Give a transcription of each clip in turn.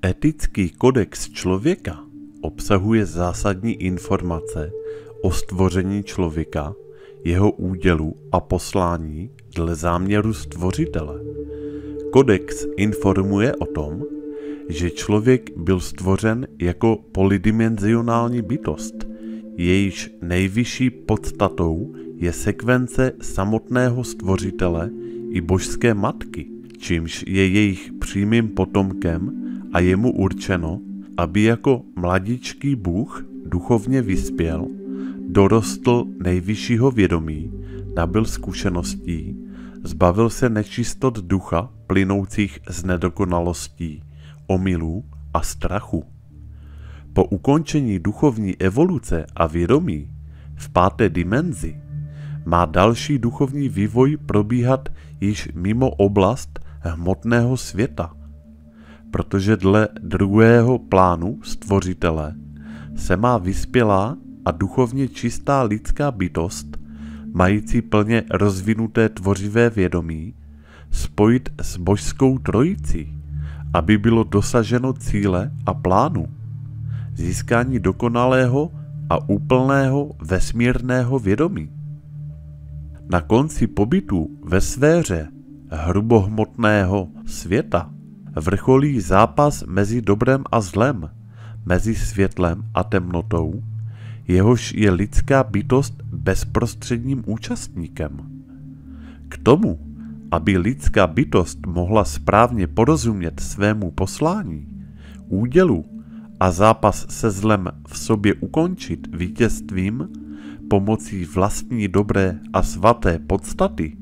Etický kodex člověka obsahuje zásadní informace o stvoření člověka, jeho údělu a poslání dle záměru stvořitele. Kodex informuje o tom, že člověk byl stvořen jako polydimenzionální bytost, jejíž nejvyšší podstatou je sekvence samotného stvořitele i božské matky, čímž je jejich přímým potomkem a je mu určeno, aby jako mladičký Bůh duchovně vyspěl, dorostl nejvyššího vědomí, nabyl zkušeností, zbavil se nečistot ducha plynoucích z nedokonalostí, omylů a strachu. Po ukončení duchovní evoluce a vědomí v 5. dimenzi má další duchovní vývoj probíhat již mimo oblast hmotného světa, protože dle druhého plánu stvořitele se má vyspělá a duchovně čistá lidská bytost, mající plně rozvinuté tvořivé vědomí, spojit s božskou trojicí, aby bylo dosaženo cíle a plánu, získání dokonalého a úplného vesmírného vědomí. Na konci pobytu ve sféře hrubohmotného světa vrcholí zápas mezi dobrem a zlem, mezi světlem a temnotou, jehož je lidská bytost bezprostředním účastníkem. K tomu, aby lidská bytost mohla správně porozumět svému poslání, údělu a zápas se zlem v sobě ukončit vítězstvím pomocí vlastní dobré a svaté podstaty,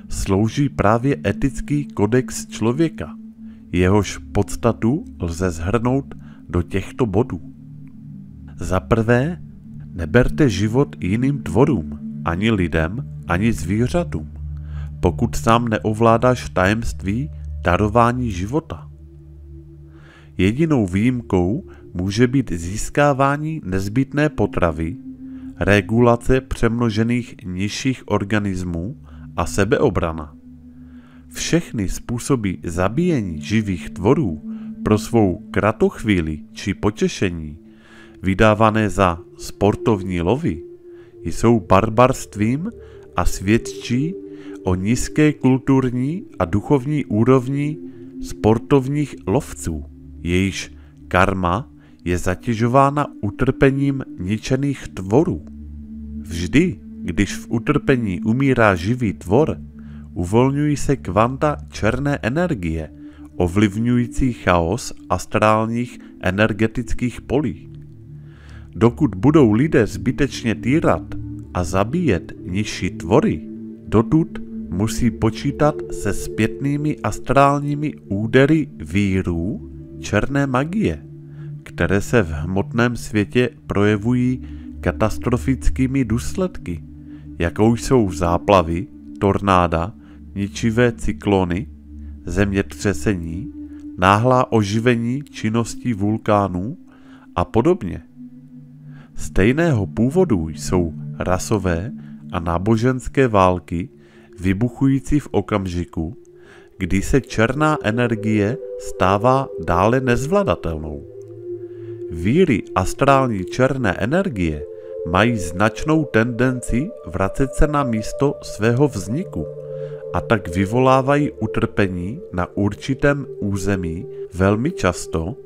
slouží právě etický kodex člověka, jehož podstatu lze shrnout do těchto bodů. Za prvé, neberte život jiným tvorům, ani lidem, ani zvířatům, pokud sám neovládáš tajemství darování života. Jedinou výjimkou může být získávání nezbytné potravy, regulace přemnožených nižších organismů a sebeobrana. Všechny způsoby zabíjení živých tvorů pro svou kratochvíli či potěšení, vydávané za sportovní lovy, jsou barbarstvím a svědčí o nízké kulturní a duchovní úrovni sportovních lovců, jejíž karma je zatěžována utrpením ničených tvorů. Vždy, když v utrpení umírá živý tvor, uvolňují se kvanta černé energie, ovlivňující chaos astrálních energetických polí. Dokud budou lidé zbytečně týrat a zabíjet nižší tvory, dotud musí počítat se zpětnými astrálními údery vírů černé magie, které se v hmotném světě projevují katastrofickými důsledky, jakou jsou záplavy, tornáda, ničivé cyklony, zemětřesení, náhlá oživení činností vulkánů a podobně. Stejného původu jsou rasové a náboženské války vybuchující v okamžiku, kdy se černá energie stává dále nezvladatelnou. Víry astrální černé energie mají značnou tendenci vracet se na místo svého vzniku a tak vyvolávají utrpení na určitém území velmi často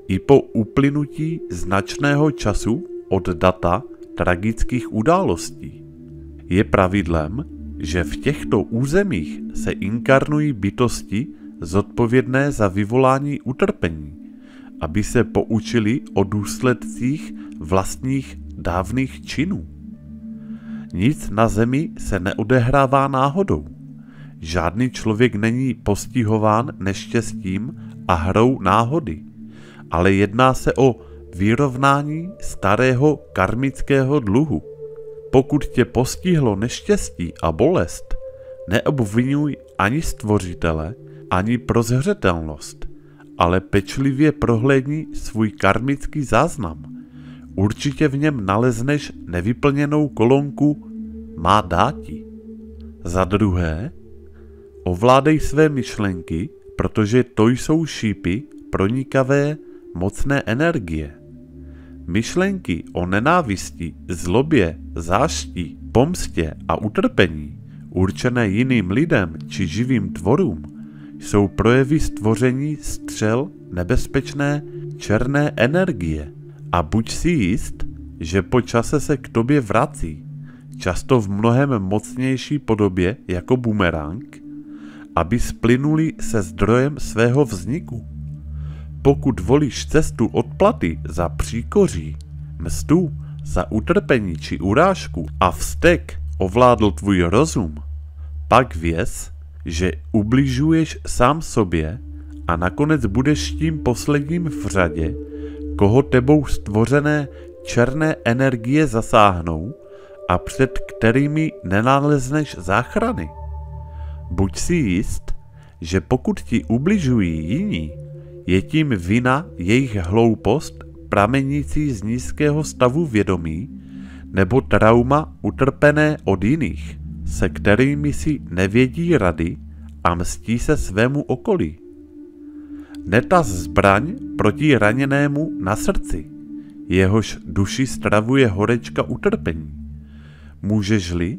i po uplynutí značného času od data tragických událostí. Je pravidlem, že v těchto územích se inkarnují bytosti zodpovědné za vyvolání utrpení, aby se poučili o důsledcích vlastních dávných činů. Nic na zemi se neodehrává náhodou. Žádný člověk není postihován neštěstím a hrou náhody, ale jedná se o vyrovnání starého karmického dluhu. Pokud tě postihlo neštěstí a bolest, neobvinuj ani stvořitele, ani prozřetelnost, ale pečlivě prohlédni svůj karmický záznam. Určitě v něm nalezneš nevyplněnou kolonku má dáti. Za druhé, ovládej své myšlenky, protože to jsou šípy pronikavé, mocné energie. Myšlenky o nenávisti, zlobě, zášti, pomstě a utrpení, určené jiným lidem či živým tvorům, jsou projevy stvoření střel nebezpečné černé energie a buď si jist, že po čase se k tobě vrací, často v mnohem mocnější podobě jako bumerang, aby splynuli se zdrojem svého vzniku. Pokud volíš cestu odplaty za příkoří, mstu za utrpení či urážku a vztek ovládl tvůj rozum, pak věz, že ubližuješ sám sobě a nakonec budeš tím posledním v řadě, koho tebou stvořené černé energie zasáhnou a před kterými nenalezneš záchrany. Buď si jist, že pokud ti ubližují jiní, je tím vina jejich hloupost pramenící z nízkého stavu vědomí nebo trauma utrpené od jiných, se kterými si nevědí rady a mstí se svému okolí. Netaz zbraň proti raněnému na srdci, jehož duši stravuje horečka utrpení. Můžeš-li,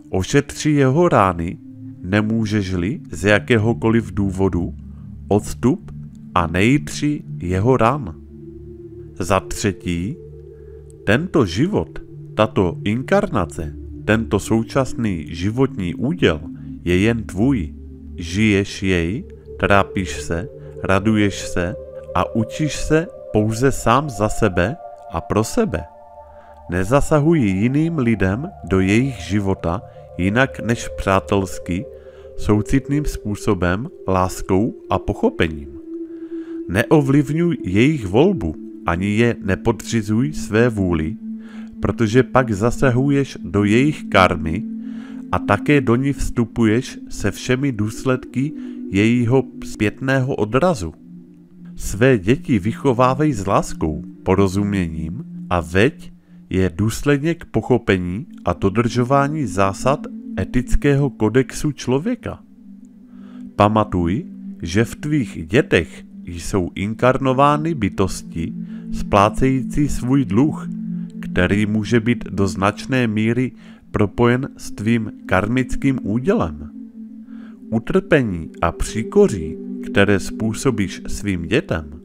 ošetři jeho rány, nemůžeš-li z jakéhokoliv důvodu, odstup a nejitři jeho ran. Za třetí, tento život, tato inkarnace, tento současný životní úděl je jen tvůj. Žiješ jej, trápíš se, raduješ se a učíš se pouze sám za sebe a pro sebe. Nezasahuj jiným lidem do jejich života jinak než přátelsky, soucitným způsobem, láskou a pochopením. Neovlivňuj jejich volbu, ani je nepodřizuj své vůli, protože pak zasahuješ do jejich karmy a také do ní vstupuješ se všemi důsledky jejího zpětného odrazu. Své děti vychovávej s láskou, porozuměním a veď je důsledně k pochopení a dodržování zásad etického kodexu člověka. Pamatuj, že v tvých dětech jsou inkarnovány bytosti splácející svůj dluh, který může být do značné míry propojen s tvým karmickým údělem. Utrpení a příkoří, které způsobíš svým dětem,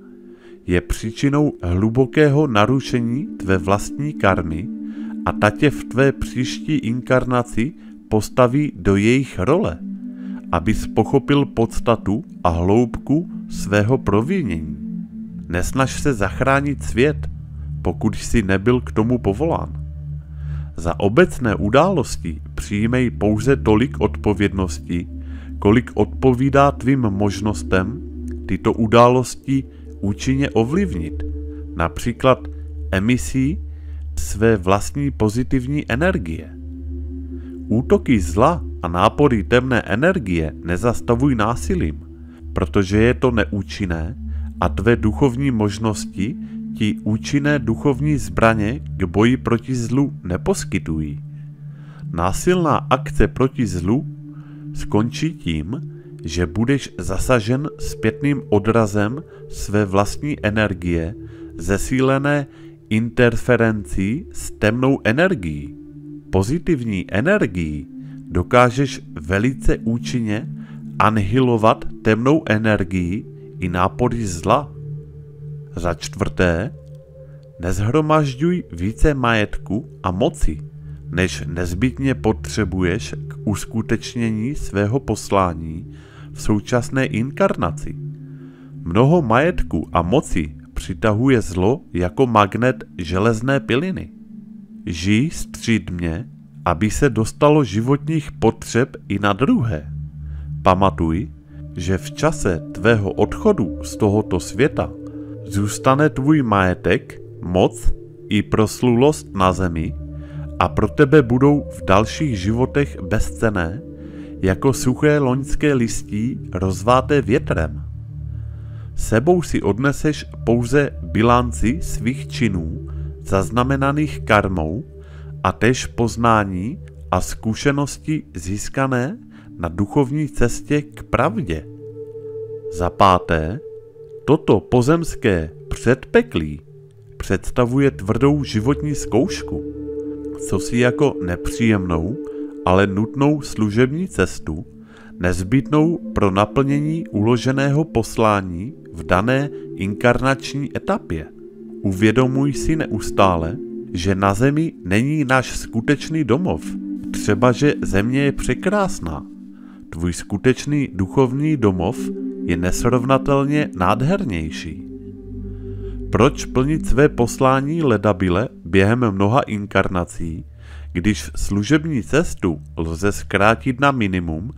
je příčinou hlubokého narušení tvé vlastní karmy a ta tě v tvé příští inkarnaci postaví do jejich role, abys pochopil podstatu a hloubku svého provinění. Nesnaž se zachránit svět, pokud jsi nebyl k tomu povolán. Za obecné události přijímej pouze tolik odpovědnosti, kolik odpovídá tvým možnostem tyto události účinně ovlivnit, například emisí své vlastní pozitivní energie. Útoky zla a nápory temné energie nezastavuj násilím, protože je to neúčinné a tvé duchovní možnosti ti účinné duchovní zbraně k boji proti zlu neposkytují. Násilná akce proti zlu skončí tím, že budeš zasažen zpětným odrazem své vlastní energie, zesílené interferencí s temnou energií. Pozitivní energií dokážeš velice účinně anihilovat temnou energii i nápory zla. Za čtvrté, nezhromažďuj více majetku a moci, než nezbytně potřebuješ k uskutečnění svého poslání v současné inkarnaci. Mnoho majetku a moci přitahuje zlo jako magnet železné piliny. Žij střídmě, aby se dostalo životních potřeb i na druhé. Pamatuj, že v čase tvého odchodu z tohoto světa zůstane tvůj majetek, moc i proslulost na zemi a pro tebe budou v dalších životech bezcenné, jako suché loňské listí rozváté větrem. Sebou si odneseš pouze bilanci svých činů, zaznamenaných karmou a též poznání a zkušenosti získané na duchovní cestě k pravdě. Za páté, Toto pozemské předpeklí představuje tvrdou životní zkoušku, co si jako nepříjemnou, ale nutnou služební cestu, nezbytnou pro naplnění uloženého poslání v dané inkarnační etapě. Uvědomuj si neustále, že na zemi není náš skutečný domov, třeba že země je překrásná. Tvůj skutečný duchovní domov je nesrovnatelně nádhernější. Proč plnit své poslání ledabyle během mnoha inkarnací, když služební cestu lze zkrátit na minimum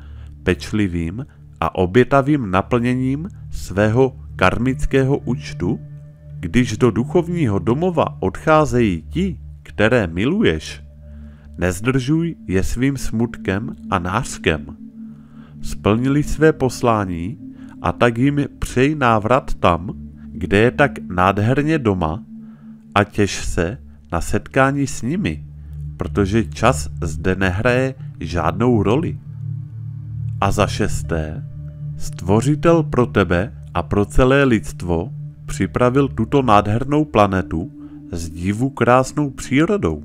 pečlivým a obětavým naplněním svého karmického účtu? Když do duchovního domova odcházejí ti, které miluješ, nezdržuj je svým smutkem a nářkem. Splnili své poslání a tak jim přej návrat tam, kde je tak nádherně doma, a těš se na setkání s nimi, protože čas zde nehraje žádnou roli. A za 6. Stvořitel pro tebe a pro celé lidstvo připravil tuto nádhernou planetu s divu krásnou přírodou.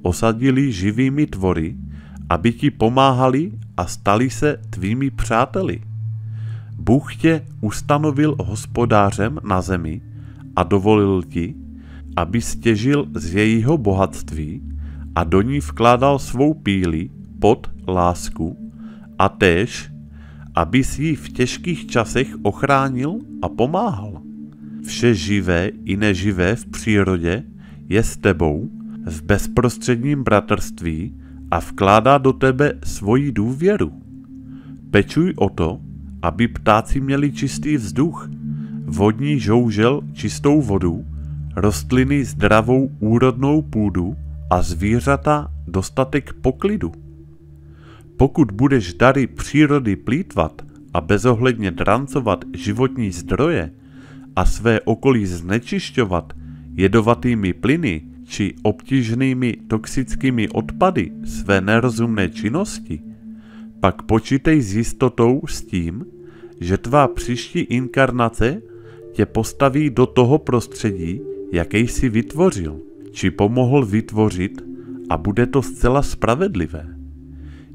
Osadili živými tvory, aby ti pomáhali a stali se tvými přáteli. Bůh tě ustanovil hospodářem na zemi a dovolil ti, aby stěžil z jejího bohatství a do ní vkládal svou píli, pot, lásku a též, abys jí v těžkých časech ochránil a pomáhal. Vše živé i neživé v přírodě je s tebou v bezprostředním bratrství a vkládá do tebe svoji důvěru. Pečuj o to, aby ptáci měli čistý vzduch, vodní žoužel čistou vodu, rostliny zdravou úrodnou půdu a zvířata dostatek poklidu. Pokud budeš dary přírody plýtvat a bezohledně drancovat životní zdroje a své okolí znečišťovat jedovatými plyny či obtížnými toxickými odpady své nerozumné činnosti, pak počítej s jistotou s tím, že tvá příští inkarnace tě postaví do toho prostředí, jaké jsi vytvořil, či pomohl vytvořit, a bude to zcela spravedlivé.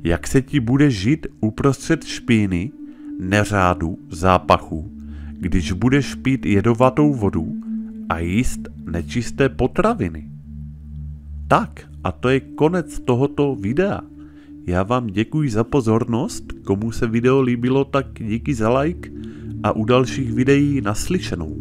Jak se ti bude žít uprostřed špíny, neřádu, zápachu, když budeš pít jedovatou vodu a jíst nečisté potraviny? Tak, a to je konec tohoto videa. Já vám děkuji za pozornost, komu se video líbilo, tak díky za like a u dalších videí naslyšenou.